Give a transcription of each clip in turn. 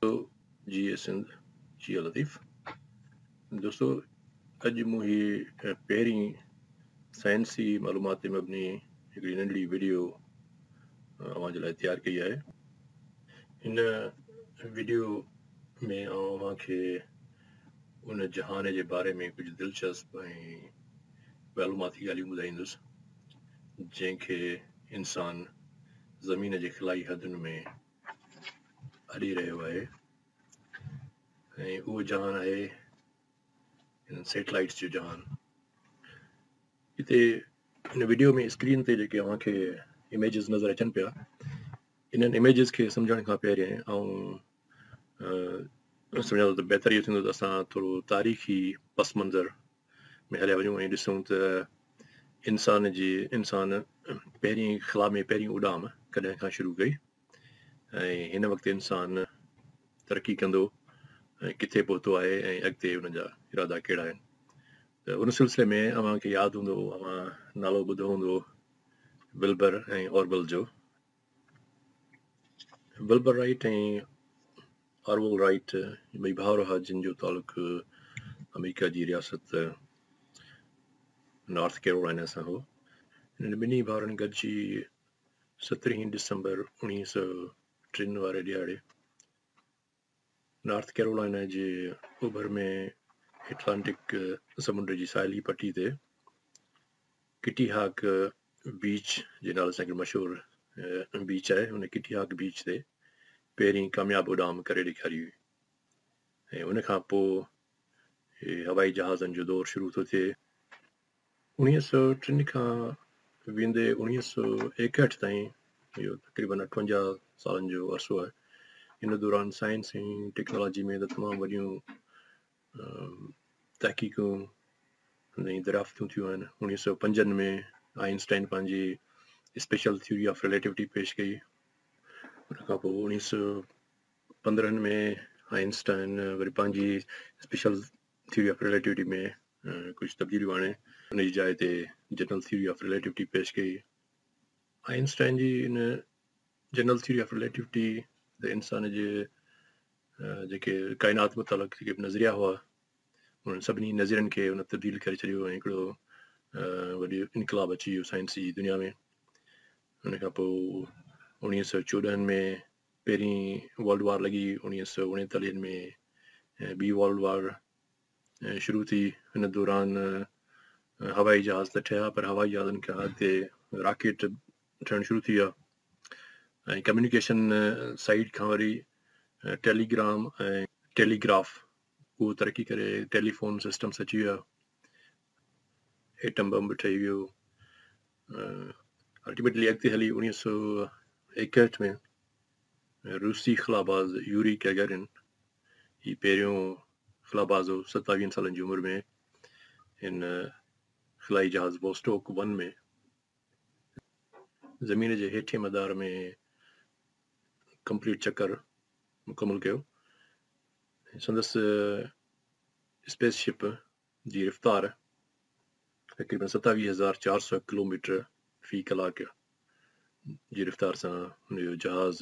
तो जी सिंध जी लतीफ़ दोस्तों अॼु मूं ही पहिरीं साइंसी मालूमात ते मबनी हिकिड़ी नंढड़ी वीडियो अव्हां जे लाइ तयारु कई आहे। हिन वीडियो में अव्हांखे उन जहान जे बारे में कुझु दिलचस्प ऐं मालूमाती ॻाल्हियूं ॿुधाईंदुसि जंहिंखे इंसान ज़मीन जे खिलाई हदुनि में अॾी रहियो आहे ऐं उहो जहान आहे सैटेलाइट्स जो जहान। हिते हिन वीडियो में स्क्रीन ते जेके अव्हांखे इमेजिस नज़र अचनि पिया, इन्हनि इमेजिस खे सम्झण खां पहिरियों सम्झां थो त बहितर इहो थींदो त असां थोरो तारीख़ी पस मंज़र में हलिया वञूं ऐं ॾिसूं त इंसान पहिरीं ख़िला में पहिरीं उॾाम कॾहिं खां शुरू कई ऐं हिन वक़्तु इंसान तरक़ी कंदो ऐं किथे पहुतो आहे ऐं अॻिते हुन जा इरादा कहिड़ा आहिनि। त उन सिलसिले में अव्हांखे यादि हूंदो, अव्हां नालो ॿुधो हूंदो विल्बर ऐं ऑर्वल जो। विल्बर राइट ऐं ऑर्वल राइट ॿई भाउर हुआ जिन जो तालुक़ु अमेरिका जी रियासत नॉर्थ कैरोलिना सां हो। हिननि ॿिन्ही भाउरनि गॾिजी 17 दिसंबर 1903 वारे ॾियारे नॉर्थ कैरोलिना जे ओभर में एटलांटिक समुंड जी साहिली पटी ते किटी हाक बीच जे नाले सां हिकिड़ो मशहूरु बीच आहे। हुन किटी हाक बीच ते पहिरीं कामयाबु उॾाम करे ॾेखारी हुई ऐं उन खां पोइ हवाई जहाज़नि जो दौरु शुरू थो थिए। 1903 खां वेंदे 1961 ताईं इहो तक़रीबन 58 सालनि जो अरसो आहे। हिन दौरान साइंस ऐं टेक्नोलॉजी में त तमामु वॾियूं तहक़ीक़ूं नई दरियाफ़्तूं थियूं आहिनि। 1905 में आइंस्टाइन पंहिंजी स्पेशल थ्योरी ऑफ रिलेटिविटी पेश कई। उन खां पोइ 1915 में आइंस्टाइन वरी पंहिंजी स्पेशल थ्योरी ऑफ रिलेटिविटी में कुझु तब्दीलियूं आणे उनजी जाइ ते जनरल थ्योरी ऑफ रिलेटिविटी पेश कई। Einstein ji in general theory of relativity त इंसान जे जेके काइनात मुतालिक़ जेके बि नज़रिया हुआ उन्हनि सभिनी नज़रियनि खे उन तब्दील करे छॾियो ऐं हिकिड़ो वॾी इनकलाब अची वियो साइंस जी दुनिया में। उन खां पोइ 1914 में पहिरीं वर्ल्ड वार लॻी। 1939 में ॿी वर्ल्ड वार शुरू थी। हिन दौरान हवाई जहाज़ त ठहिया पर हवाई जहाज़नि खां अॻिते रॉकेट ठहणु शुरू थी विया ऐं कम्युनिकेशन साइड खां वरी टेलीग्राम ऐं टेलीग्राफ उहो तरक़ी करे टेलीफोन सिस्टम्स अची विया। एटम बम ठही वियो। अल्टीमेटली अॻिते हली 1961 में रूसी ख़िलाबाज़ यूरी गैगरिन ही पहिरियों ख़िलाबाज़ हो। 27 सालनि जी उमिरि में हिन ख़िलाई जहाज़ वोस्टोक 1 में ज़मीन जे हेठें मदार में कंप्लीट चक्कर मुकमल कयो। संदसि स्पेसशिप जी रफ़्तार तक़रीबन 27,400 किलोमीटर फ़ी कलाक जी रफ़्तार सां हुनजो जहाज़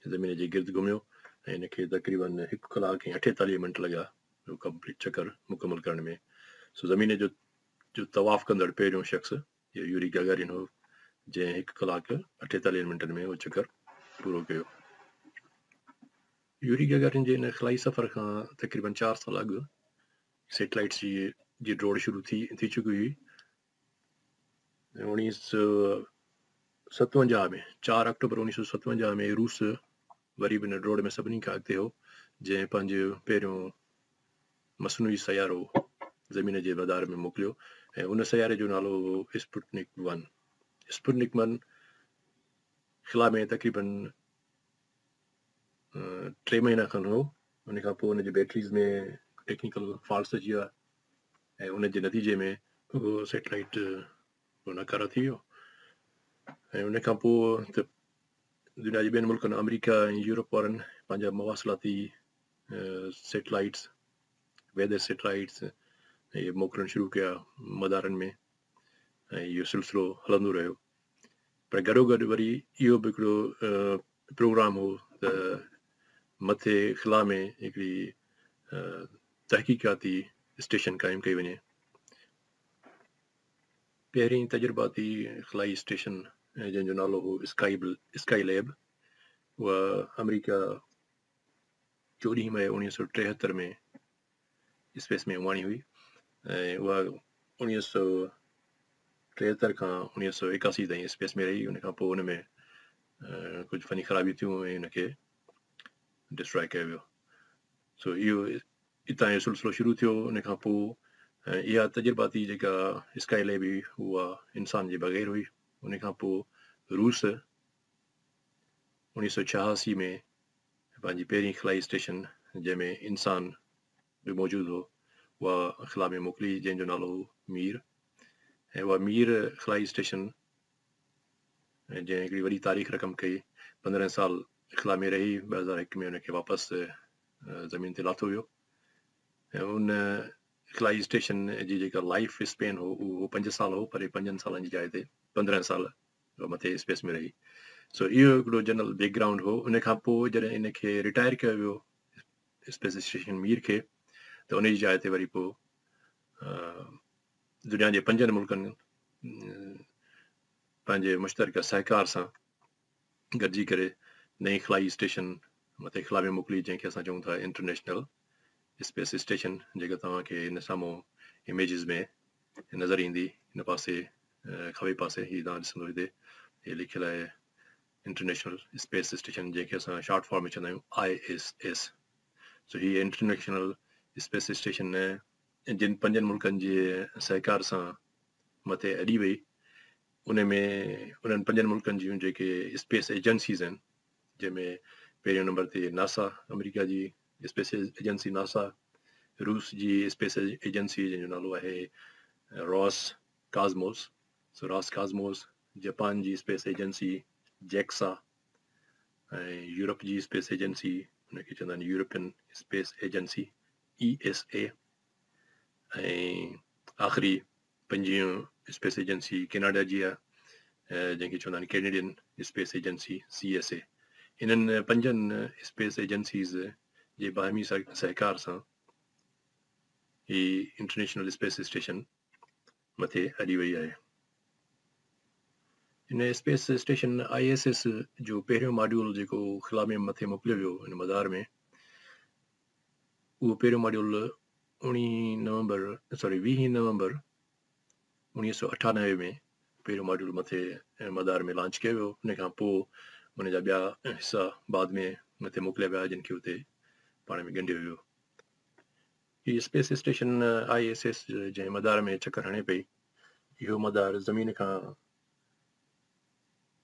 ज़मीन जे गिर्द घुमियो ऐं हिनखे तक़रीबन 1 कलाक ऐं 48 मिंट लॻा कंप्लीट चक्कर मुकमल करण में। सो ज़मीन जो तवाफ़ कंदड़ पहिरियों शख़्स इहो यूरी गैगरिन हो जंहिं 1 कलाक 48 मिंटनि में उहो चक्कर पूरो कयो। यूरी गैगरिन जे हिन ख़िलाई सफ़र खां तक़रीबन 4 साल अॻु सैटेलाइट्स जी ड्रोड़ शुरू थी चुकी हुई। 1957 में 4 अक्टूबर 1957 में रूस वरी बि हिन ड्रोड़ में सभिनी खां अॻिते हो जंहिं पंहिंजो पहिरियों मसनूई सयारो ज़मीन जे मदार में मोकिलियो ऐं उन सयारे जो नालो हो स्पुतनिक 1। स्पुतनिक 1 ख़िला में तक़रीबन 3 महीना खनि हो। उन खां पोइ हुनजी बैटरीज़ में टेक्निकल फॉल्ट्स अची विया ऐं उनजे नतीजे में उहो सैटेलाइट नाकारा थी वियो ऐं उन खां पोइ त दुनिया जे ॿियनि मुल्कनि अमेरिका ऐं यूरोप वारनि पंहिंजा मवासिलाती सैटेलाइट्स वेदर सैटेलाइट्स इहे मोकिलणु शुरू कया मदारनि में ऐं इहो सिलसिलो हलंदो रहियो। पर गॾोगॾु वरी इहो बि हिकिड़ो प्रोग्राम हो त मथे खिला में हिकिड़ी तहकीकाती स्टेशन क़ाइमु कई वञे। पहिरीं तजुर्बाती खिलाई स्टेशन जंहिंजो नालो हो स्काई लैब, उहा अमेरिका 14 मई 1973 में स्पेस में उमाणी हुई ऐं उहा 1973 खां 1981 ताईं स्पेस में रही। उन खां पोइ उन में कुझु फ़नी ख़राबी थियूं ऐं उनखे डिस्ट्रॉय कयो वियो। सो इहो हितां जो सिलसिलो शुरू थियो। उन खां पोइ इहा तजुर्बाती जेका स्काई लैब हुई उहा इंसान जे बग़ैर हुई। उन खां पोइ रूस 1986 में पंहिंजी पहिरीं खिलाई स्टेशन जंहिंमें इंसान बि मौजूदु हो उहा खिला में मोकिली, जंहिंजो नालो हो मीर। ऐं उहा मीर खिलाई स्टेशन जंहिं हिकिड़ी वॾी तारीख़ रक़म कई, 15 साल खिला में रही। 2001 में उनखे वापसि ज़मीन ते लाथो वियो ऐं उन खिलाई स्टेशन जी जेका लाइफ स्पेन हो उहो 5 साल हो, पर 5 सालनि जी जाइ ते 15 साल मथे स्पेस में रही। सो इहो हिकिड़ो जनरल बैकग्राउंड हो। उन खां पोइ जॾहिं इनखे रिटायर कयो वियो स्पेस स्टेशन मीर खे, त उन जी जाइ ते वरी पोइ दुनिया जे 5 मुल्कनि पंहिंजे मुश्तरका सहकार सां गॾिजी करे नई खिलाई स्टेशन मथे खिला में मोकिली, जंहिंखे असां चऊं था इंटरनेशनल स्पेस स्टेशन, जेका तव्हांखे हिन साम्हूं इमेजिस में नज़र ईंदी। हिन पासे खॿे पासे हीअ तव्हां ॾिसंदो हिते हीअ लिखियलु आहे इंटरनेशनल स्पेस स्टेशन, जंहिंखे असां शॉर्ट फॉर्म में चवंदा आहियूं ISS। सो हीअ इंटरनेशनल स्पेस स्टेशन जिन 5 मुल्कनि जे सहकार सां मथे अॾी वई, उन में उन्हनि 5 मुल्कनि जूं जेके स्पेस एजेंसीज़ आहिनि, जंहिंमें पहिरियों नंबर ते नासा, अमेरिका जी स्पेस एजेंसी नासा, रूस जी स्पेस एजेंसी जंहिंजो नालो आहे रॉस काज़मोस, जापान जी स्पेस एजेंसी जेक्सा, ऐं यूरोप जी स्पेस एजेंसी उनखे चवंदा आहिनि यूरोपियन स्पेस एजेंसी ESA, ऐं आख़िरी 5 स्पेस एजेंसी कैनेडा जी आहे जंहिंखे चवंदा आहिनि कैनेडियन स्पेस एजेंसी CSA। इन्हनि 5 स्पेस एजेंसीज़ जे बाहिमी सहकार सां ही इंटरनेशनल स्पेस स्टेशन मथे अॾी वई आहे। हिन स्पेस स्टेशन ISS जो पहिरियों मॉड्यूल जेको खिला में मथे मोकिलियो वियो हिन मदार में, उहो पहिरियों मॉड्यूल 20 नवंबर 1998 में पहिरियों मॉड्यूल मथे मदार में लॉन्च कयो वियो। उन खां पोइ उन जा ॿिया हिसा बाद में मथे मोकिलिया विया, जिन खे उते पाण में ॻंढियो वियो। हीअ स्पेस स्टेशन ISS जंहिं मदार में चकर हणे पई, इहो मदार ज़मीन खां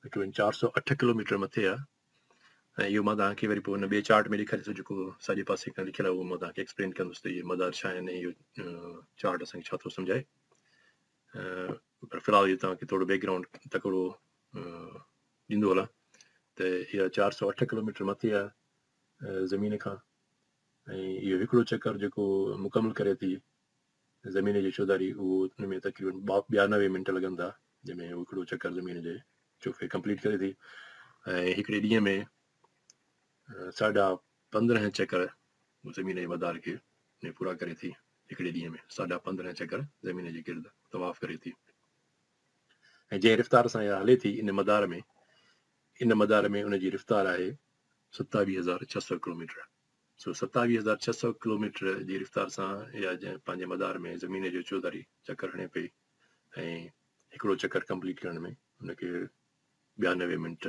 तक़रीबन 408 किलोमीटर मथे आहे। ऐं इहो मां तव्हांखे वरी पोइ हुन ॿिए चार्ट में ॾेखारे थो, जेको साॼे पासे खां लिखियलु आहे, उहो मां तव्हांखे एक्सप्लेन कंदुसि त इहे मदार छा आहिनि, इहो चार्ट असांखे छा थो सम्झाए। पर फ़िलहालु इहो तव्हांखे थोरो बैकग्राउंड तकिड़ो ॾींदो हलां त इहा 408 किलोमीटर मथे आहे ज़मीन खां। ऐं इहो हिकिड़ो चकर जेको मुकमल करे थी ज़मीन जी चौधारी, उहो हुन में तक़रीबन 92 मिंट लॻंदा, जंहिंमें उहो हिकिड़ो चकर ज़मीन जे चौफे कंप्लीट करे थी। ऐं हिकिड़े ॾींहं में 15.5 चकर ज़मीन जे मदार खे पूरा करे थी। हिकिड़े ॾींहं में 15.5 चकर ज़मीन जे गिर्द तवाफ़ करे थी। ऐं जंहिं रफ़्तार सां इहा हले थी इन मदार में उनजी रफ़्तार आहे 27,600 किलोमीटर। सो 27,600 किलोमीटर जी रफ़्तार सां इहा पंहिंजे मदार में ज़मीन जो चौधारी चकर हणे पई ऐं हिकिड़ो चकर कंप्लीट करण में उनखे 92 मिंट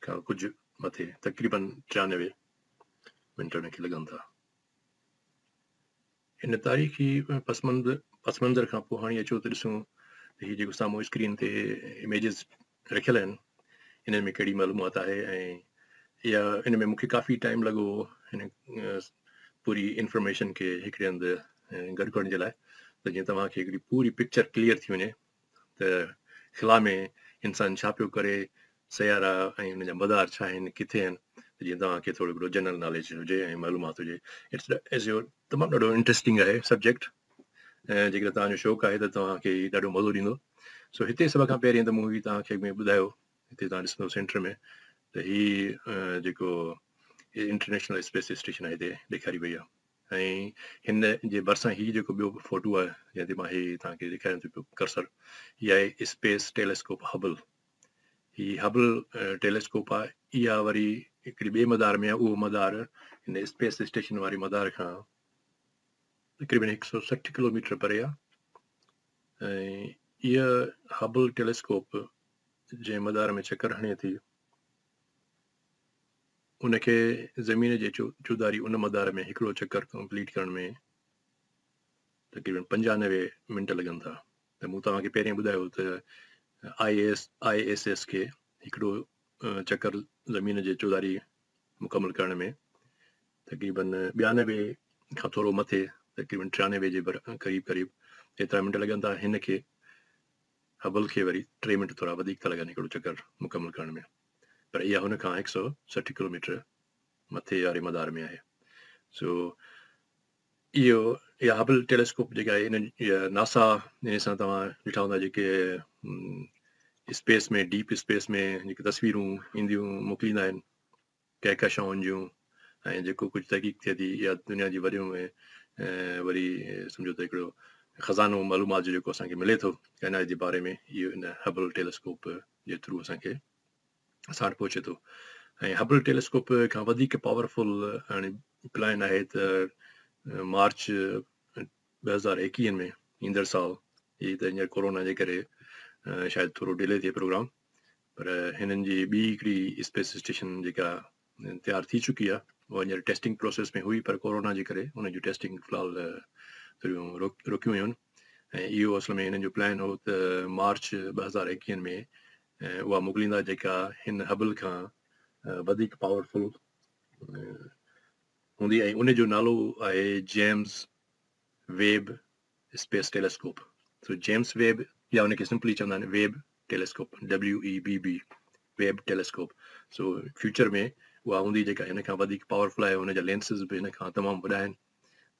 खां कुझु मथे तक़रीबन 93 मिंट उनखे लॻनि था। इन तारीख़ी पसमंज़र खां पोइ हाणे अचो त ॾिसूं त हीअ जेको साम्हूं स्क्रीन ते इमेजिस रखियल आहिनि, इन्हनि में कहिड़ी मालूमात आहे। ऐं इहा इन में मूंखे काफ़ी टाइम लॻो हिन पूरी इंफॉर्मेशन खे हिकिड़े हंधि गॾु करण जे लाइ, त जीअं तव्हांखे हिकिड़ी पूरी पिक्चर क्लियर थी वञे त खिला में इंसान छा पियो करे, सयारा ऐं हुन जा मदार छा आहिनि, किथे आहिनि, जीअं तव्हांखे थोरो हिकिड़ो जनरल नॉलेज हुजे ऐं मालूमात हुजे। तमामु ॾाढो इंट्रस्टिंग आहे सब्जेक्ट, ऐं जेकर तव्हांजो शौक़ु आहे त तव्हांखे ॾाढो मज़ो ॾींदो। सो हिते सभ खां पहिरीं त मूं तव्हांखे ॿुधायो, हिते तव्हां ॾिसंदो सेंटर में त हीअ जेको इंटरनेशनल स्पेस स्टेशन आहे हिते ॾेखारी वई आहे। ऐं हिन जे भरिसां हीउ जेको ॿियो फोटो आहे जंहिं ते मां हीउ तव्हांखे ॾेखारियां थो पियो कर्सर, इहा आहे स्पेस टेलीस्कोप हबल। हीउ हबल टेलीस्कोप आहे। इहा वरी हिकिड़ी ॿिए मदार में आहे। उहो मदार हिन स्पेस स्टेशन वारी मदार खां तक़रीबन 160 किलोमीटर परे आहे। ऐं इहा हबल टेलीस्कोप जंहिं मदार में चकर हणे थी, उनखे ज़मीन जे चौधारी उन मदार में हिकिड़ो चकर कंप्लीट करण में तक़रीबन 95 मिंट लॻनि था। त मूं तव्हांखे पहिरियों ॿुधायो त ISS खे हिकिड़ो चकर ज़मीन जे चौधारी मुकमल करण में तक़रीबन 92 खां थोरो मथे तक़रीबन 93 जे क़रीब क़रीब एतिरा मिंट लॻनि था। हिन खे हबल खे वरी 3 मिंट थोरा वधीक था लॻनि हिकिड़ो चकर मुकमल करण में। पर इहा हुन खां 160 किलोमीटर मथे वारे मदार में आहे। सो इहा हबल टेलीस्कोप जेका आहे इन नासा इन सां तव्हां ॾिठा हूंदा जेके स्पेस में डीप स्पेस में जेके तस्वीरूं ईंदियूं मोकिलींदा आहिनि कहकशाउनि जूं, ऐं जेको कुझु तहक़ीक़ थिए थी या दुनिया जी वरियूं में वरी सम्झो त हिकिड़ो ख़ज़ानो मालूमात जो जेको असांखे मिले थो काइनात जे बारे में, इहो इन हबल टेलीस्कोप जे थ्रू असांखे असां वटि पहुचे थो। ऐं हबल टेलीस्कोप खां वधीक पावरफुल हाणे प्लान आहे त मार्च 2021 में ईंदड़ साल, हीअ त हींअर कोरोना जे करे शायदि थोरो डिले थिए प्रोग्राम, पर हिननि जी ॿी हिकिड़ी स्पेस स्टेशन जेका तयारु थी चुकी आहे, उहा हींअर टेस्टिंग प्रोसेस में हुई, पर कोरोना जे करे हुन जूं टेस्टिंग फ़िलहाल थोरियूं रुकियूं हुयूं। ऐं इहो असल में हिननि जो प्लान हो त मार्च 2021 में उहा मोकिलींदा जेका हिन हबल खां वधीक पावरफुल हूंदी। ऐं उन जो नालो आहे जेम्स वेब स्पेस टेलीस्कोप। सो जेम्स वेब, या उनखे सिंपली चवंदा आहिनि Webb telescope, WEBB, Webb telescope. So future में उहा हूंदी जेका हिन खां वधीक पावरफुल आहे। हुनजा लेंसिस बि हिन खां तमामु वॾा आहिनि।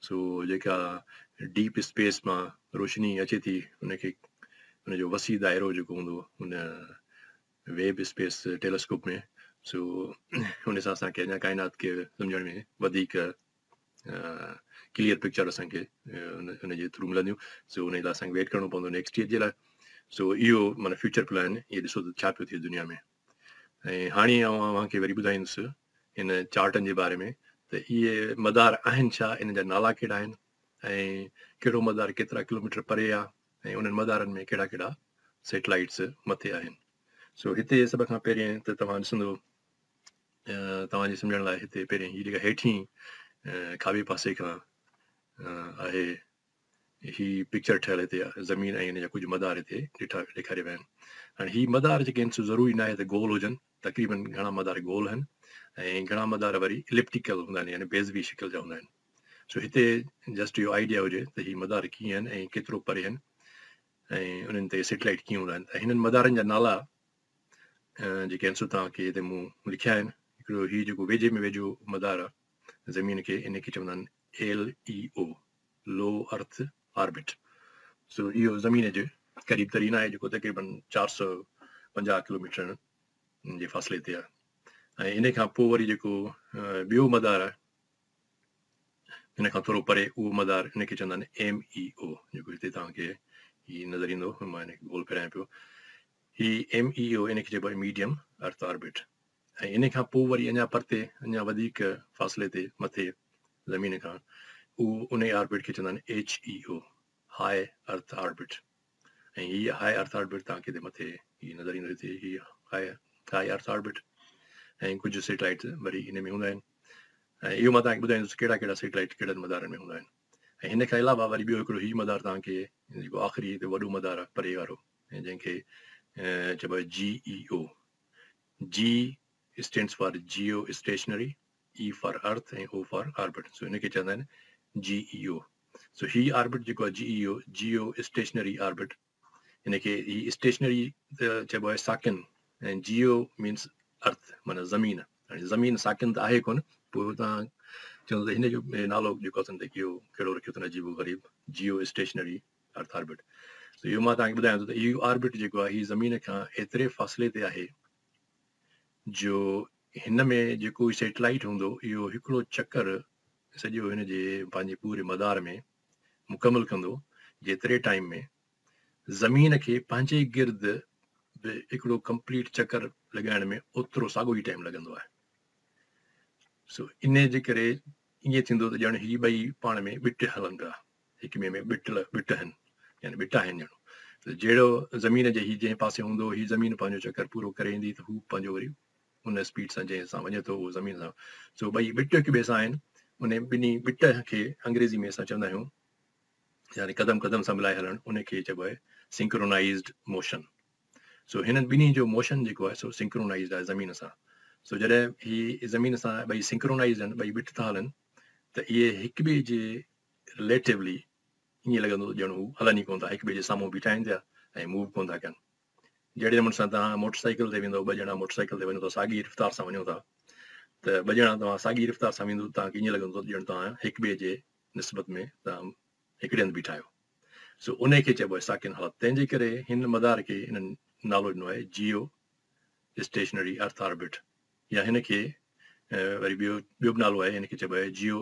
सो जेका डीप स्पेस मां रोशनी अचे थी उनखे, उनजो वसी दाइरो जेको हूंदो हुन वेब स्पेस टेलीस्कोप में, सो हुन सां असांखे अञा काइनात खे सम्झण में वधीक क्लियर पिक्चर असांखे उनजे थ्रू मिलंदियूं। सो उन लाइ असांखे वेट करिणो पवंदो नेक्स्ट ईयर जे लाइ। सो इहो माना फ्यूचर प्लान, इहो ॾिसो त छा पियो थिए दुनिया में। ऐं हाणे अव्हांखे वरी ॿुधाईंदुसि हिन चार्टनि जे बारे में त इहे मदार आहिनि छा, इन जा नाला कहिड़ा आहिनि, ऐं कहिड़ो मदार केतिरा किलोमीटर परे आहे, ऐं उन्हनि मदारनि में कहिड़ा कहिड़ा सैटेलाइट्स मथे आहिनि। सो हिते सभ खां पहिरियों त तव्हां ॾिसंदो, तव्हांजे सम्झण लाइ हिते पहिरियों हीअ जेका हेठीं खाॿे पासे खां आहे हीअ पिक्चर ठहियल हिते ज़मीन ऐं हिन जा कुझु मदार हिते ॾेखारिया विया आहिनि। हाणे हीअ मदार जेके आहिनि सो ज़रूरी न आहे त गोल हुजनि, तक़रीबन घणा मदार गोल आहिनि ऐं घणा मदार वरी इलिप्टिकल हूंदा आहिनि, यानी बेज़वी शिकिल जा हूंदा आहिनि। सो हिते जस्ट इहो आइडिया हुजे त हीअ मदार कीअं आहिनि ऐं केतिरो परे आहिनि ऐं उन्हनि ते सैटेलाइट कीअं हूंदा आहिनि। त हिननि मदारनि जा नाला जेके आहिनि सो तव्हांखे हिते मूं लिखिया आहिनि। हिकिड़ो हीअ जेको वेझे में वेझो मदार आहे ज़मीन खे, इनखे चवंदा आहिनि LEO, लो अर्थ ऑर्बिट। सो इहो ज़मीन जे क़रीब तरीन आहे, जेको तक़रीबन 450 किलोमीटर जे फ़ासिले ते आहे। ऐं इन खां पोइ वरी जेको ॿियो मदार आहे हिन खां थोरो परे, उहो मदार इनखे चवंदा आहिनि MEO, जेको हिते तव्हांखे हीअ नज़र ईंदो, मां हिनखे गोल फेरायां पियो। हीअ MEO इनखे चइबो आहे मीडियम अर्थ ऑर्बिट। ऐं इन खां पोइ वरी अञा परते, अञा वधीक फ़ासिले ते मथे ज़मीन खां, उहो उन ऑर्बिट खे चवंदा आहिनि HEO, हाई अर्थ ऑर्बिट। ऐं हीअ हाई अर्थ ऑर्बिट तव्हांखे हिते मथे हीअ नज़र ईंदो, हिते हीअ हाई अर्थ ऑर्बिट। ऐं कुझु सैटेलाइट्स वरी इन में हूंदा आहिनि। ऐं इहो मां तव्हांखे ॿुधाईंदुसि कहिड़ा कहिड़ा सैटेलाइट कहिड़नि मदारनि में हूंदा आहिनि। ऐं हिन खां अलावा वरी ॿियो हिकिड़ो हीअ मदार तव्हांखे जेको आख़िरी हिते वॾो मदार आहे परे वारो, ऐं जंहिंखे चइबो आहे GEO। G stands for Jio stationery, E for earth ऐं O फॉर ऑर्बिट। सो हिनखे चवंदा आहिनि GEO। सो हीअ ऑर्बिट जेको आहे GEO, जियो स्टेशनरी ऑर्बिट, हिनखे ही स्टेशनरी चइबो आहे साकिन, ऐं जियो मीन्स अर्थ, माना ज़मीन। हाणे ज़मीन साकिन त आहे कोन, पोइ तव्हां चवंदो त हिन जो नालो जेको अथनि त इहो कहिड़ो रखियो अथनि अजीबो ग़रीब, जियो स्टेशनरी अर्थ ऑर्बिट। त इहो मां तव्हांखे ॿुधायां थो त इहो ऑर्बिट जेको आहे हीअ ज़मीन खां एतिरे फ़ासिले ते आहे जो हिन में जेको सैटेलाइट हूंदो इहो हिकिड़ो चक्कर सॼो हिन जे पंहिंजे पूरे मदार में मुकमल कंदो, जेतिरे टाइम में ज़मीन खे पंहिंजे गिर्द बि हिकिड़ो कंप्लीट चक्कर लॻाइण में ओतिरो साॻियो ई टाइम लॻंदो आहे। सो इन जे करे ईअं थींदो त ॼण ही ॿई पाण में ॿिट हलनि पिया, हिक ॿिए में ॿिट आहिनि, यानी ॿिटा आहिनि ॼण। त जहिड़ो ज़मीन जे ही जंहिं पासे हूंदो ही ज़मीन पंहिंजो चक्कर पूरो करे ईंदी त हू पंहिंजो वरी उन स्पीड सां जंहिं सां वञे थो उहो ज़मीन सां। सो ॿई ॿिट हिक ॿिए सां आहिनि। उन ॿिन्ही ॿिट खे अंग्रेज़ी में असां चवंदा आहियूं, यानी क़दम क़दम सां मिलाए हलणु, उनखे चइबो आहे सिंक्रोनाइज़्ड मोशन। सो हिननि ॿिन्ही जो मोशन जेको आहे सो सिंक्रोनाइज़्ड आहे ज़मीन सां। सो जॾहिं ही ज़मीन सां ॿई सिंक्रोनाइज़ आहिनि, ॿई ॿिट था हलनि, त इहे हिक ॿिए जे रिलेटिवली ईअं लॻंदो ॼण हू हलनि ई कोन था, हिक ॿिए जे साम्हूं बीठा आहिनि पिया ऐं मूव कोन था कनि। जहिड़े नमूने सां तव्हां मोटरसाइकिल ते वेंदो, ॿ ॼणा मोटरसाइकिल ते वञो था, साॻी रफ़्तार सां वञो था, त ॿ ॼणा तव्हां साॻी रफ़्तार सां वेंदो, तव्हांखे ईअं लॻंदो ॼण तव्हां हिक ॿिए जे निस्बत में तव्हां हिकिड़े हंधि बीठा आहियो। सो उनखे चइबो आहे साकिन हालत। तंहिंजे करे हिन मदार खे हिननि नालो ॾिनो आहे जियो स्टेशनरी अर्थ ऑर्बिट, या हिनखे वरी ॿियो बि नालो आहे, हिनखे चइबो आहे जियो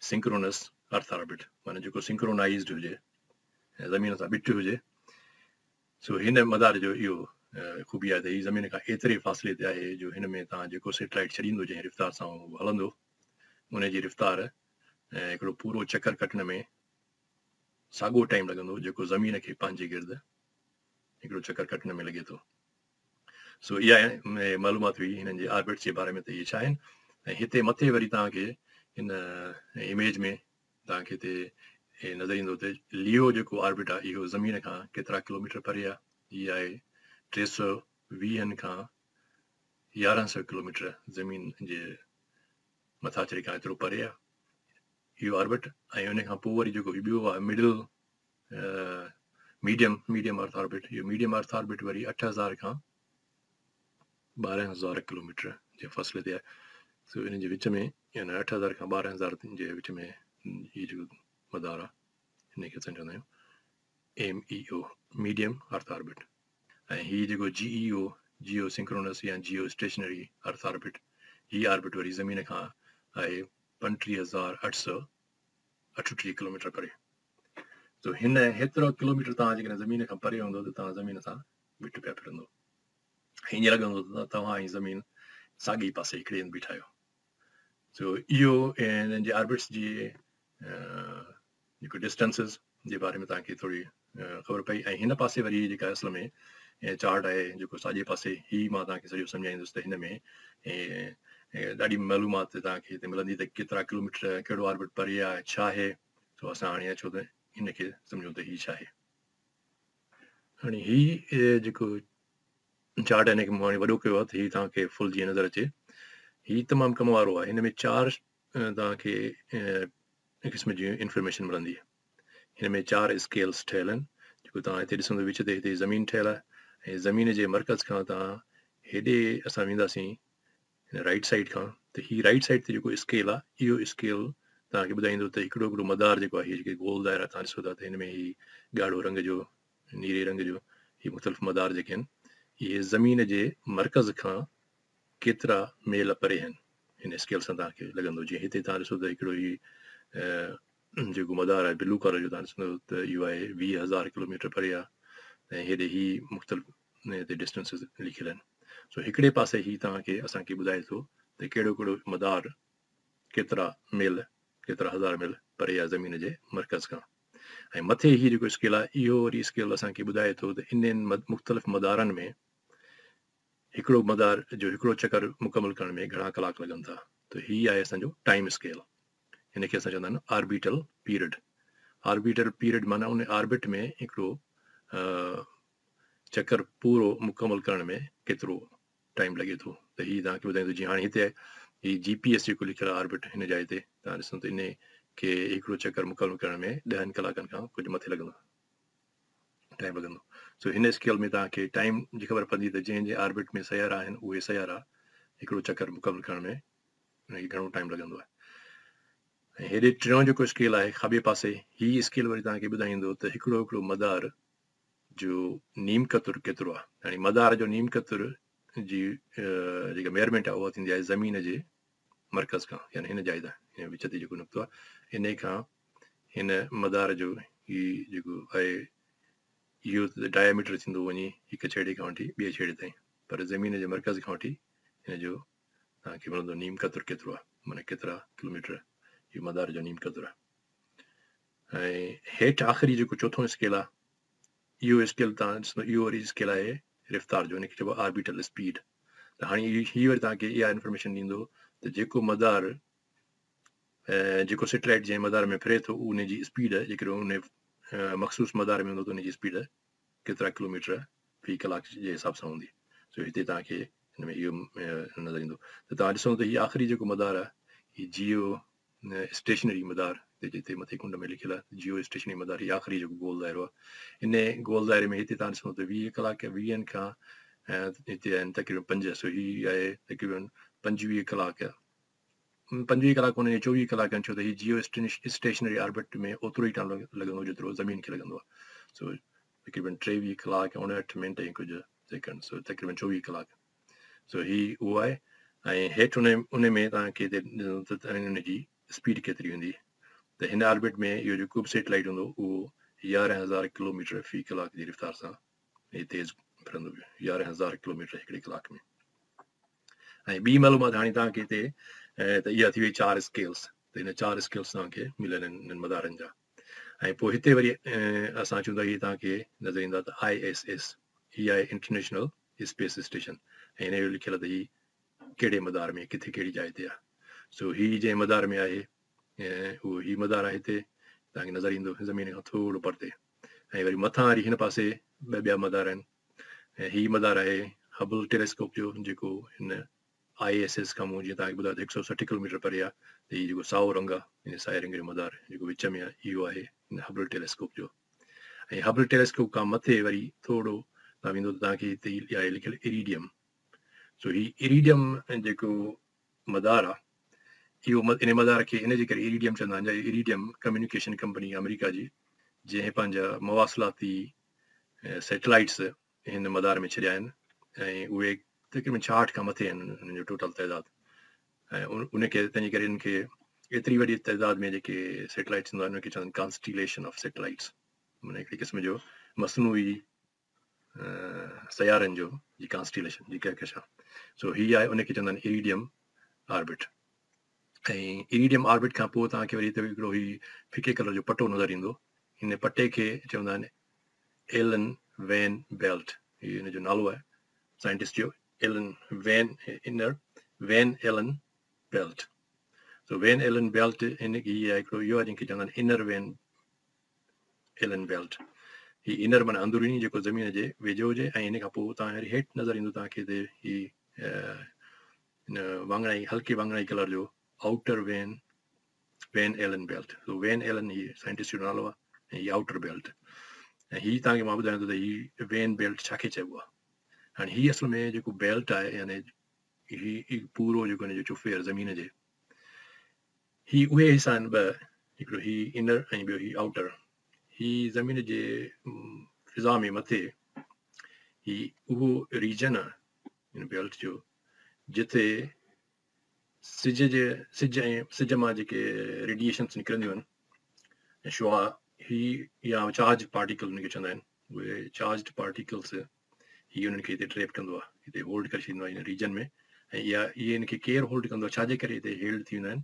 सिंक्रोनस अर्थ ऑर्बिट, माना जेको सिंक्रोनाइज़्ड हुजे ऐं ज़मीन सां ॿिट हुजे। सो हिन मदार जो इहो ख़ूबी आहे त हीअ ज़मीन खां एतिरे फ़ासिले ते आहे जो हिन में तव्हां जेको सैटेलाइट छॾींदो जंहिं रफ़्तार सां उहो हलंदो, उनजी रफ़्तार ऐं हिकिड़ो पूरो चकर कटण में साॻियो टाइम लॻंदो जेको ज़मीन खे पंहिंजे गिर्द हिकिड़ो चकर कटण में लॻे थो। सो इहा मालूमात हुई हिननि जे ऑर्बिट्स जे बारे में, त इहे छा आहिनि। ऐं हिते मथे वरी तव्हांखे हिन इमेज में तव्हांखे हिते नज़र ईंदो त लियो जेको ऑर्बिट आहे इहो ज़मीन खां केतिरा किलोमीटर परे आहे। हीअ आहे 320 खां 1100 किलोमीटर ज़मीन जे मथाछरी खां एतिरो परे आहे इहो ऑर्बिट। ऐं उन खां पोइ वरी जेको ॿियो आहे मिडिल मीडियम अर्थ ऑर्बिट, इहो मीडियम अर्थ ऑर्बिट वरी 8000 खां 12000 किलोमीटर जे फ़ासिले ते आहे। सो इन जे विच में, यानी 8000 खां 12000 जे विच में हीअ जेको मदार आहे हिनखे असां चवंदा आहियूं MEO, मीडियम अर्थ ऑर्बिट। ऐं हीअ जेको GEO, जियो सिंक्रोनस या जियो स्टेशनरी अर्थ ऑर्बिट, हीअ ऑर्बिट वरी ज़मीन खां आहे 35,838 किलोमीटर परे। सो हिन हेतिरो किलोमीटर तव्हां जेकॾहिं ज़मीन खां परे हूंदो त तव्हां ज़मीन सां ॿिट पिया फिरंदो, हीअं लॻंदो त तव्हां जी ज़मीन साॻी पासे हिकिड़े हंधि बीठा आहियो। सो इहो हिननि जे ऑर्बिट्स जी जेको डिस्टेंसिस जे बारे में तव्हांखे थोरी ख़बर पई। ऐं हिन पासे वरी जेका असल में चार्ट आहे जेको साॼे पासे, ही मां तव्हांखे सॼो सम्झाईंदुसि त हिन में ॾाढी मालूमात तव्हांखे हिते मिलंदी त केतिरा किलोमीटर कहिड़ो ऑर्बिट परे आहे, छा आहे। सो असां हाणे अचो त हिनखे सम्झूं त हीअ छा आहे। हाणे हीअ जेको चार्ट आहे हिनखे मां वॾो कयो आहे त हीअ तव्हांखे फुल जीअं नज़र अचे। हीअ तमामु कम वारो आहे। हिन में 4 तव्हांखे क़िस्म जी इंफॉर्मेशन मिलंदी। हिन में 4 स्केल्स ठहियल आहिनि, जेको तव्हां हिते ॾिसंदो विच ते हिते ज़मीन ठहियल आहे, ऐं ज़मीन जे मर्कज़ खां तव्हां हेॾे असां वेंदासीं हिन राइट साइड खां, त हीअ राइट साइड ते जेको स्केल आहे इहो स्केल तव्हांखे ॿुधाईंदो त हिकिड़ो हिकिड़ो मदार जेको आहे, हीअ जेके गोल दायरा तव्हां ॾिसो था त हिन में हीअ ॻाढ़ो रंग जो, नीरे रंग जो, हीअ मुख़्तलिफ़ मदार जेके आहिनि इहे ज़मीन जे मर्कज़ खां केतिरा मेल परे आहिनि हिन स्केल सां तव्हांखे लॻंदो। जीअं हिते तव्हां ॾिसो त हिकिड़ो हीअ जेको मदार आहे ब्लू कलर जो तव्हां ॾिसंदो त इहो आहे 20,000 किलोमीटर परे आहे, ऐं हेॾे ही मुख़्तलिफ़ हिते डिस्टेंसिस लिखियल आहिनि। सो हिकिड़े पासे ही तव्हांखे असांखे ॿुधाए थो त कहिड़ो कहिड़ो मदार केतिरा मेल, केतिरा हज़ार मेल परे आहे ज़मीन जे मर्कज़ खां। ऐं मथे ही जेको स्केल आहे इहो वरी स्केल असांखे ॿुधाए थो त इन्हनि मुख़्तलिफ़ मदारनि में हिकिड़ो मदार जो हिकिड़ो चकर मुकमल करण में घणा कलाक लॻनि था। त हीअ आहे असांजो टाइम स्केल। हिनखे असां चवंदा आहियूं ऑर्बिटल पीरियड। ऑर्बिटल पीरियड माना उन ऑर्बिट में हिकिड़ो चकर पूरो मुकमल करण में केतिरो टाइम लॻे थो। त हीअ तव्हांखे ॿुधाईंदो। जीअं हाणे हिते हीअ GPS जेको लिखियलु आहे ऑर्बिट हिन जाइ ते तव्हां ॾिसो त इन खे हिकिड़ो चकर मुकमल करण में 10 कलाकनि खां कुझु मथे लॻंदो, टाइम लॻंदो। सो हिन स्केल में तव्हांखे टाइम जी ख़बर पवंदी त जंहिंजे ऑर्बिट में सयारा आहिनि उहे सयारा हिकिड़ो चकर मुकमल करण में हुनखे घणो टाइम लॻंदो आहे। ऐं हेॾे टियों जेको स्केल आहे खाॿे पासे, हीअ स्केल वरी तव्हांखे ॿुधाईंदो त हिकिड़ो हिकिड़ो मदार जो नीम कतुर केतिरो आहे। यानी मदार जो नीम कतुर जी जेका मेजरमेंट आहे उहा थींदी आहे ज़मीन जे मर्कज़ खां, यानी हिन जाइ तां हिन विच ते जेको निकितो आहे इन खां हिन मदार जो ही जेको आहे इहो डायमीटर थींदो वञे हिकु छेड़े खां वठी ॿिए छेड़े ताईं, पर ज़मीन जे मर्कज़ खां वठी हिन जो तव्हांखे मिलंदो नीम क़तुरु केतिरो आहे, माना केतिरा किलोमीटर इहो मदार जो नीम क़तुरु आहे। ऐं हेठि आख़िरी जेको चोथों स्केल आहे इहो स्केल तव्हां ॾिसंदो, इहो वरी स्केल आहे रफ़्तार जो, हिनखे चइबो आहे ऑर्बिटल स्पीड। त हाणे हीअ वरी तव्हांखे इहा इंफॉर्मेशन ॾींदो त जेको मदार जेको सैटेलाइट जंहिं मदार में फिरे थो उन जी स्पीड जेकॾहिं उन मख़सूस मदार में हूंदो त उन जी स्पीड केतिरा किलोमीटर फ़ी कलाक जे हिसाब सां हूंदी। सो हिते तव्हांखे हिन में इहो नज़र ईंदो। त तव्हां ॾिसो त हीअ आख़िरी जेको मदार आहे हीअ जियो स्टेशनरी मदार, जिते मथे कुंड में लिखियलु आहे जियो स्टेशनरी मदार, हीअ आख़िरी जेको गोल दाइरो आहे। इन गोल दाइरे में हिते तव्हां ॾिसो त 20 कलाक 20 खां हिते आहिनि तक़रीबन 5, सो हीअ आहे तक़रीबन 25 कलाक 25 कलाक हुन 24 कलाक आहिनि, छो त हीअ जियो स्टेशनरी ऑर्बिट में ओतिरो ई टाइम लॻंदो जेतिरो ज़मीन खे लॻंदो आहे। सो तक़रीबन 23 कलाक 59 मिंट ऐं कुझु सेकेंड, सो तक़रीबन 24 कलाक। सो हीअ उहो आहे। ऐं हेठि उन में तव्हांखे हुन जी स्पीड केतिरी हूंदी, त हिन ऑर्बिट में इहो जेको बि सैटेलाइट हूंदो उहो 11,000 किलोमीटर फ़ी कलाक जी रफ़्तार सां हीअ तेज़ फिरंदो, 11,000 किलोमीटर हिकिड़े कलाक में। ऐं ॿी मालूमात हाणे तव्हांखे हिते त इहा थी वई 4 स्केल्स, त हिन 4 स्केल्स तव्हांखे मिलियल आहिनि हिननि मदारनि जा। ऐं पोइ हिते वरी असां चऊं था हीअ तव्हांखे नज़र ईंदा त ISS, हीअ आहे इंटरनेशनल स्पेस स्टेशन, ऐं हिन जो लिखियलु आहे त हीअ कहिड़े मदार में किथे कहिड़ी जाइ ते आहे। सो हीअ जंहिं मदार में आहे उहो हीअ मदार आहे हिते तव्हांखे नज़र ईंदो ज़मीन खां थोरो परते। ऐं वरी मथां वरी हिन पासे ॿिया मदार आहिनि, ऐं हीअ मदार आहे हबल टेलीस्कोप जो, जेको हिन ISS खां मूं जीअं तव्हांखे ॿुधायो 160 किलोमीटर परे आहे। त हीअ जेको साओ रंग आहे हिन साए रंग जो मदार जेको विच में आहे इहो आहे हिन हबल टेलीस्कोप जो। ऐं हबल टेलीस्कोप खां मथे वरी थोरो तव्हां वेंदो त तव्हांखे हिते आहे लिखियलु इरीडियम। सो हीअ इरीडियम जेको मदार आहे इहो इन मदार खे इन जे करे इरीडियम चवंदा आहिनि। इरीडियम कम्युनिकेशन कंपनी अमेरिका जी, जंहिं पंहिंजा मवासिलाती सैटेलाइट्स हिन मदार में छॾिया आहिनि, ऐं उहे तक़रीबन 66 खां मथे आहिनि हुननि जो टोटल तइदाद। ऐं उनखे तंहिंजे करे इनखे एतिरी वॾी तइदाद में जेके सैटेलाइट्स हूंदा आहिनि उनखे चवंदा आहिनि कॉन्स्टिलेशन ऑफ सैटेलाइट्स, माना हिकिड़ी क़िस्म जो मसनूई सयारनि जो जी कॉन्स्टिलेशन जी कहकशां। सो हीअ आहे उनखे चवंदा आहिनि इरीडियम ऑर्बिट। ऐं इरीडियम ऑर्बिट खां पोइ तव्हांखे वरी हिते हिकिड़ो ही फिके कलर जो पटो नज़र ईंदो, हिन पटे खे चवंदा आहिनि एलन वैन बेल्ट, हीअ हिन जो नालो आहे साइंटिस्ट जो, Allen Van Allen belt. So Van Allen belt हिन हीअ आहे हिकिड़ो इहो आहे जंहिंखे चवंदा आहिनि इनर वैन एलन बेल्ट। हीअ इनर माना अंदरूनी जेको ज़मीन जे वेझो हुजे, ऐं हिन खां पोइ तव्हां वरी हेठि नज़र ईंदो तव्हांखे हिते हीअ वाङणाई हल्के वाङणाई कलर जो outer Van Allen belt. So Van Allen हीअ साइंटिस्ट जो नालो आहे, ऐं हीअ आउटर बेल्ट। ऐं हीअ तव्हांखे मां ॿुधायां थो त हीअ वैन बेल्ट छाखे चइबो आहे। हाणे हीअ असल में जेको बेल्ट आहे यानी हीअ पूरो जेको हिनजो चुफेर ज़मीन जे ही उहे हिसा आहिनि ॿ, हिकिड़ो ही इनर ऐं ॿियो ही आउटर। ही ज़मीन जे फिज़ा में मथे ही उहो रीजन आहे हिन बेल्ट जो जिथे सिज मां जेके रेडिएशन्स निकिरंदियूं आहिनि ऐं शुआ ही या चार्ज पार्टिकल हुनखे चवंदा आहिनि, उहे चार्ज पार्टिकल्स हीअ उन्हनि खे हिते ट्रेप कंदो आहे, हिते होल्ड करे छॾींदो आहे हिन रीजन में। ऐं इहे हिनखे केरु होल्ड कंदो आहे, छाजे करे हिते होल्ड थी वेंदा आहिनि,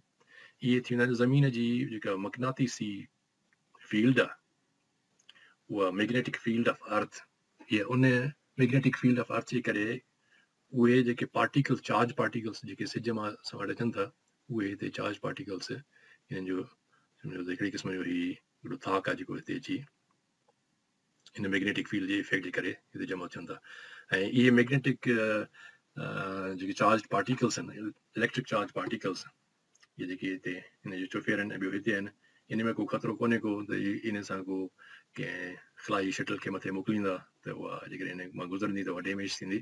इहे थी वेंदा आहिनि ज़मीन जी जेका मक़नातीसी फील्ड आहे उहा मैग्नेटिक फील्ड ऑफ अर्थ, इहा उन मैग्नेटिक फील्ड ऑफ अर्थ जे करे उहे जेके पार्टिकल्स चार्ज पार्टिकल्स जेके सिज मां असां वटि अचनि था उहे हिते चार्ज पार्टिकल्स हिननि जो हिकिड़ी क़िस्म जो ही हिकिड़ो थाक आहे जेको हिते अची हिन मैग्नेटिक फील्ड जे इफेक्ट जे करे हिते जमा थियनि था। ऐं इहे मैग्नेटिक जेके चार्ज पार्टिकल्स आहिनि, इलेक्ट्रिक चार्ज पार्टिकल्स, इहे जेके हिते हिन जो चुफेर आहिनि ऐं ॿियो हिते आहिनि, इन में को ख़तरो कोन्हे को त इन सां को कंहिं फ्लाई शटल खे मथे मोकिलींदा त उहा जेकॾहिं हिन मां गुज़रंदी त उहा डैमेज थींदी।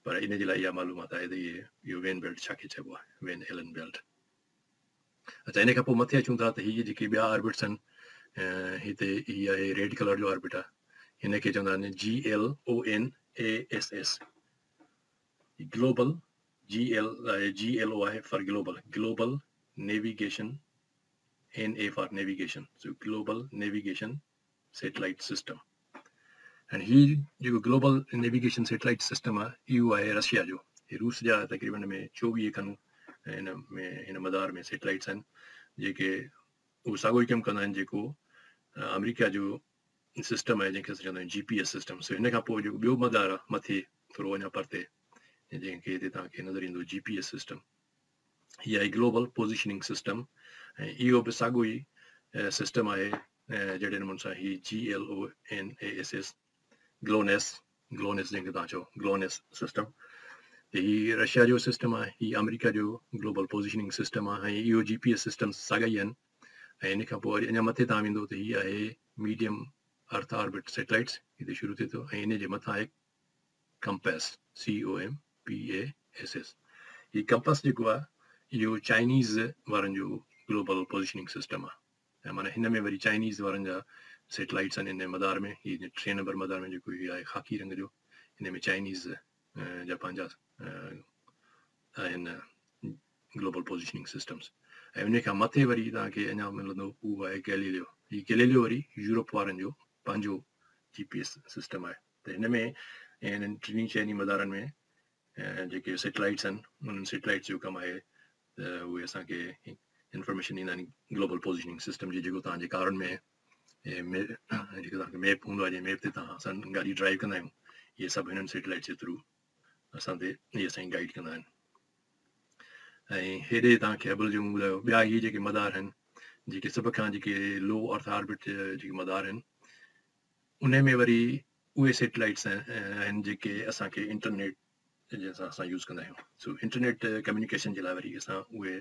पर इन जे लाइ इहा मालूमात आहे त इहो वैन बेल्ट छाखे चइबो आहे, वैन एलन बेल्ट। अच्छा, इन खां पोइ मथे अचूं था त हीअ जेके ॿिया ऑर्बिट्स आहिनि, हिते हीअ आहे रेड कलर जो ऑर्बिट आहे, हिनखे चवंदा आहिनि GLONASS। global GLO है for global navigation, NA for navigation, so global navigation satellite system. And ही जो global navigation satellite system है इहो आहे रशिया जो, रूस जा तकरीबन में 24 खन हिन मदार में सैटेलाइट्स आहिनि जेके उहो साॻियो ई कमु कंदा आहिनि जेको अमेरिका जो सिस्टम आहे जंहिंखे असां चवंदा आहियूं GPS सिस्टम। सो हिन खां पोइ जेको ॿियो मदार आहे मथे थोरो अञा परते जंहिंखे हिते तव्हांखे नज़र ईंदो GPS सिस्टम, हीअ आहे ग्लोबल पोज़ीशनिंग सिस्टम। ऐं इहो बि साॻियो ई सिस्टम आहे जहिड़े नमूने सां ही GLONASS जंहिंखे तव्हां चओ ग्लोनेस सिस्टम। त हीअ रशिया जो सिस्टम आहे, हीअ अमेरिका जो ग्लोबल पोज़ीशनिंग सिस्टम आहे, ऐं इहो GPS सिस्टम साॻा ई आहिनि। ऐं इन खां पोइ वरी अञा मथे तव्हां वेंदो त हीअ आहे मीडियम अर्थ ऑर्बिट सैटेलाइट्स, हिते शुरू थिए थो, ऐं इन जे मथां आहे कंपस COMPASS। हीअ कंपस जेको आहे इहो चाइनीज़ वारनि जो ग्लोबल पोज़ीशनिंग सिस्टम आहे। ऐं माना हिन में वरी चाइनीज़ वारनि जा सैटेलाइट्स आहिनि इन मदार में। हीअ 3 नंबर मदार में जेको हीअ आहे ख़ाकी रंग जो, हिन में चाइनीज़ जा पंहिंजा आहिनि ग्लोबल पोज़ीशनिंग सिस्टम्स। ऐं उन खां मथे वरी तव्हांखे अञा मिलंदो उहो आहे गैलीलियो। हीअ गैलीलियो वरी यूरोप वारनि जो पंहिंजो GPS सिस्टम आहे। त हिन में हिननि 3-4 मदारनि में जेके सैटेलाइट्स आहिनि उन्हनि सैटेलाइट्स जो कमु आहे त उहे असांखे इंफॉर्मेशन ॾींदा आहिनि ग्लोबल पोज़ीशनिंग सिस्टम जी, जेको तव्हांजे कारुनि में जेको तव्हांखे मैप हूंदो आहे, जंहिं मैप ते तव्हां असां गाॾी ड्राइव कंदा आहियूं, इहे सभु हिननि सैटेलाइट्स जे थ्रू असां ते इहे असांजी गाइड कंदा आहिनि। ऐं हेॾे तव्हांखे हबल जो ॿुधायो ॿिया इहे जेके मदार आहिनि जेके सभ खां जेके लो अर्थ ऑर्बिट जेके मदार आहिनि, उन में वरी उहे सैटेलाइट्स आहिनि जेके असांखे इंटरनेट जंहिंसां असां यूज़ कंदा आहियूं। सो इंटरनेट कम्युनिकेशन जे लाइ वरी असां उहे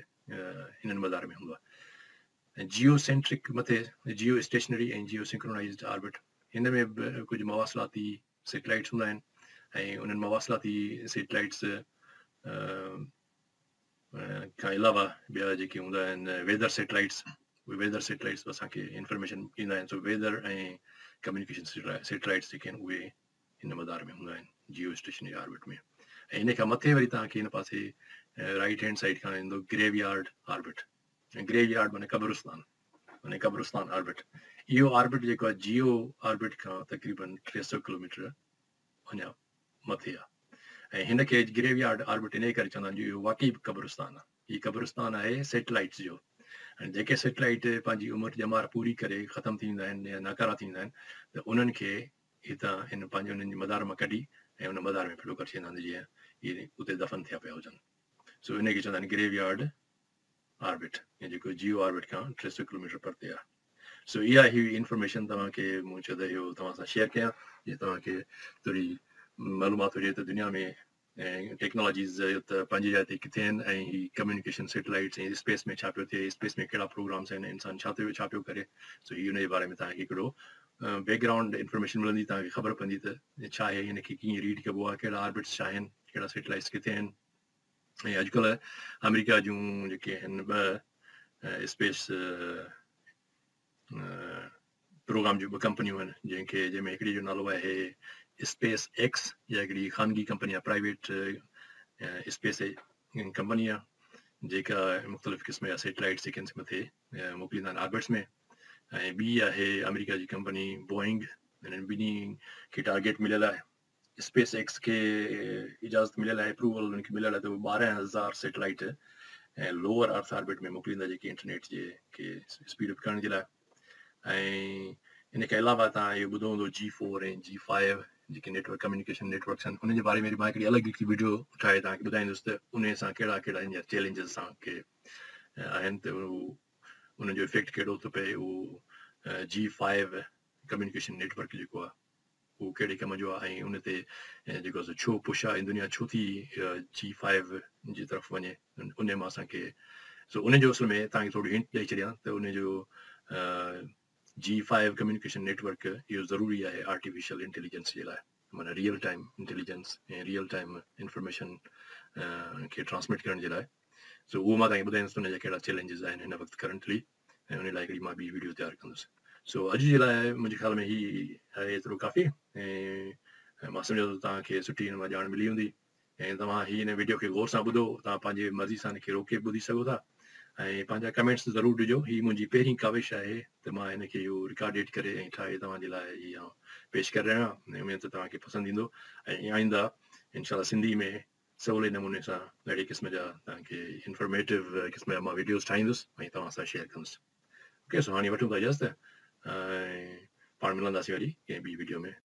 हिननि मदार में हूंदो आहे। ऐं जियो सेंट्रिक मथे जियो स्टेशनरी ऐं जियो सिंक्रोनाइज़्ड ऑर्बिट, हिन में बि कुझु मवासिलाती सैटेलाइट्स हूंदा आहिनि। ऐं उन्हनि मवासिलाती सैटेलाइट्स खां अलावा ॿिया जेके हूंदा आहिनि वेदर सैटेलाइट्स, उहे वेदर सैटेलाइट्स असांखे इंफॉर्मेशन ॾींदा आहिनि। सो वेदर ऐं कम्युनिकेशन सैटेलाइट्स जेके आहिनि उहे हिन मदार में हूंदा आहिनि जियो स्टेशनरी ऑर्बिट में। ऐं इन खां मथे वरी तव्हांखे हिन पासे राइट हैंड साइड खां ईंदो ग्रेवयार्ड ऑर्बिट। ऐं ग्रेवयार्ड माने कब्रिस्तान ऑर्बिट। इहो ऑर्बिट जेको आहे जियो ऑर्बिट खां तक़रीबन 300 किलोमीटर अञा मथे आहे। ऐं हिन खे ग्रेवयार्ड ऑर्बिट इन करे चवंदा आहिनि जो इहो वाक़ई कब्रिस्तान आहे। हीअ कब्रिस्तान आहे सैटेलाइट्स जो। ऐं जेके सैटेलाइट पंहिंजी उमिरि ॼमार पूरी करे ख़तमु थींदा आहिनि या नाकारा थींदा आहिनि, त उन्हनि खे हितां हिन पंहिंजे उन्हनि जे मदार मां कढी ऐं उन मदार में फिटो करे छॾींदा आहिनि जीअं इहे उते दफ़न थिया पिया हुजनि। सो इन खे चवंदा आहिनि ग्रेवयार्ड ऑर्बिट, ऐं जेको जियो ऑर्बिट खां 300 किलोमीटर परते आहे। सो इहा ही इंफॉर्मेशन तव्हांखे मूं चयो त इहो तव्हां सां शेयर कयां, जीअं तव्हांखे थोरी मालूमात हुजे त दुनिया में ऐं टेक्नोलॉजीज़ त पंहिंजी जाइ ते किथे आहिनि, ऐं ही कम्युनिकेशन सैटेलाइट्स ऐं स्पेस में छा पियो थिए, स्पेस में कहिड़ा प्रोग्राम्स आहिनि, इंसान छा पियो करे। सो हीअ हुन जे बारे में तव्हांखे हिकिड़ो बैकग्राउंड इंफॉर्मेशन मिलंदी, तव्हांखे ख़बर पवंदी त छा आहे, हिनखे कीअं रीड कबो आहे, कहिड़ा ऑर्बिट्स छा आहिनि, कहिड़ा सैटेलाइट्स किथे आहिनि। ऐं अॼुकल्ह अमेरिका जूं जेके आहिनि 2 स्पेस प्रोग्राम जूं 2 कंपनियूं आहिनि, जंहिंमें हिकिड़ी जो नालो आहे स्पेस एक्स, या हिकिड़ी ख़ानगी कंपनी आहे, प्राइवेट स्पेस कंपनी आहे, जेका मुख़्तलिफ़ क़िस्म जा सैटेलाइट्स जेके मथे मोकिलींदा आहिनि ऑर्बिट्स में। ऐं ॿी आहे अमेरिका जी कंपनी बोइंग। हिननि ॿिन्ही खे टारगेट मिलियल आहे। स्पेस एक्स खे इजाज़त मिलियल आहे, अप्रूवल हुनखे मिलियल आहे त 12,000 सैटेलाइट ऐं लोअर अर्थ ऑर्बिट में मोकिलींदा, जेके इंटरनेट जे खे स्पीड अप करण जे लाइ। ऐं इन खां अलावा तव्हां इहो ॿुधो हूंदो G4 ऐं G5 जेके नेटवर्क कम्युनिकेशन नेटवर्क्स आहिनि, उन जे बारे में मां हिकिड़ी अलॻि हिकिड़ी वीडियो ठाहे तव्हांखे ॿुधाईंदुसि त उन सां कहिड़ा कहिड़ा हींअर चैलेंजिस असांखे आहिनि, त उनजो इफेक्ट कहिड़ो थो पए। उहो G5 कम्युनिकेशन नेटवर्क जेको आहे उहो कहिड़े कम जो आहे, ऐं उन ते जेको आहे छो पुश आहे, दुनिया छो थी G5 जी तरफ़ वञे, उन मां असांखे। सो उनजो असल में तव्हांखे थोरी हिंट ॾेई छॾियां त उनजो G5 कम्युनिकेशन नेटवर्क इहो ज़रूरी आहे आर्टिफिशियल इंटेलिजेंस जे लाइ, माना रियल टाइम इंटेलिजेंस ऐं रियल टाइम इंफॉर्मेशन खे ट्रांसमिट करण जे लाइ। सो उहो मां तव्हांखे ॿुधाईंदुसि उनजा कहिड़ा चैलेंजिस आहिनि हिन वक़्तु करंटली, ऐं उन लाइ हिकिड़ी मां ॿी वीडियो तयारु कंदुसि। सो अॼु जे लाइ मुंहिंजे ख़्याल में ही आहे एतिरो काफ़ी। ऐं मां सम्झो त तव्हांखे सुठी हिन मां ॼाण मिली हूंदी। ऐं तव्हां हिन वीडियो खे गौर सां ॿुधो, तव्हां पंहिंजे मर्ज़ी सां हिनखे रोके ॿुधी सघो था ऐं पंहिंजा कमेंट्स ज़रूरु ॾिजो। हीअ मुंहिंजी पहिरीं काविश आहे त मां हिनखे इहो रिकॉर्डेड करे ऐं ठाहे तव्हांजे लाइ इहा पेश करे रहियो आहियां। उमेद त तव्हांखे पसंदि ईंदो ऐं आईंदा इंशाल्लाह सिंधी में सवले नमूने सां अहिड़े क़िस्म जा तव्हांखे इंफॉर्मेटिव क़िस्म जा मां वीडियोस ठाहींदुसि ऐं तव्हां सां शेयर कंदुसि। ओके, सो हाणे वठूं था इजाज़त ऐं पाण मिलंदासीं वरी कंहिं ॿी वीडियो में।